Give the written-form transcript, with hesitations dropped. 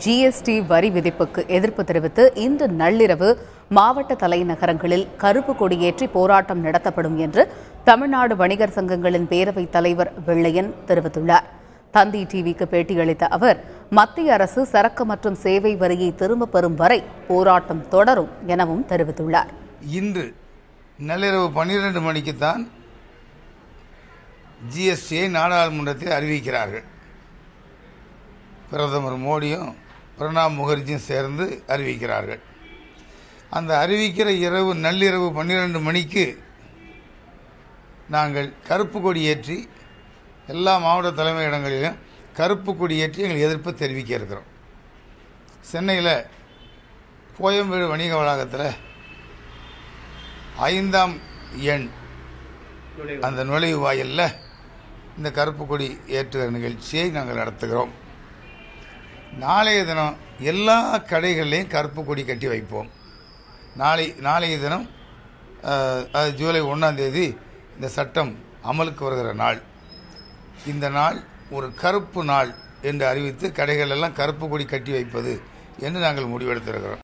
GST வரி விதிப்புக்கு எதிர்ப்பு தெரிவித்து இன்று நள்ளிரவு மாவட்ட தலைநகரங்களில் கருப்பு கொடியேற்றி போராட்டம் நடத்தப்படும் என்று தமிழ்நாடு வணிகர் சங்கங்களின் பேரவைத் தலைவர் வெள்ளையன் தெரிவித்துள்ளார். தந்தி டிவிக்கு பேட்டியளித்த அவர், மத்திய அரசு சரக்கு மற்றும் சேவை வரியை திரும்பப் பெறும் வரை போராட்டம் தொடரும் எனவும் தெரிவித்துள்ளார். இன்று நள்ளிரவு 12 மணிக்குத்தான் ஜிஎஸ்டியை நாடாளுமன்றத்தில் அறிவிக்கிறார்கள். பிரதமர் மோடியும் பிரணாப் முகர்ஜியும் சேர்ந்து அறிவிக்கிறார்கள். அந்த அறிவிக்கிற நள்ளிரவு 12 மணிக்கு நாங்கள் கருப்பு கொடி ஏற்றி எல்லா மாவட்ட தலைமையிடங்களிலும் கருப்பு கொடி ஏற்றி எங்கள் எதிர்ப்பு தெரிவிக்க இருக்கிறோம். சென்னையில் கோயம்பேடு வணிக வளாகத்தில் 5ஆம் எண் அந்த நுழைவு வாயிலில் இந்த கருப்பு கொடி ஏற்றுகிற நிகழ்ச்சியை நாங்கள் நடத்துகிறோம். நாளைய தினம் எல்லா கடைகள்லையும் கருப்பு கொடி கட்டி வைப்போம். நாளைய தினம் ஜூலை 1ஆம் தேதி இந்த சட்டம் அமலுக்கு வருகிற நாள். இந்த நாள் ஒரு கருப்பு நாள் என்று அறிவித்து கடைகள் எல்லாம் கருப்பு கொடி கட்டி வைப்பது என்று நாங்கள் முடிவெடுத்திருக்கிறோம்.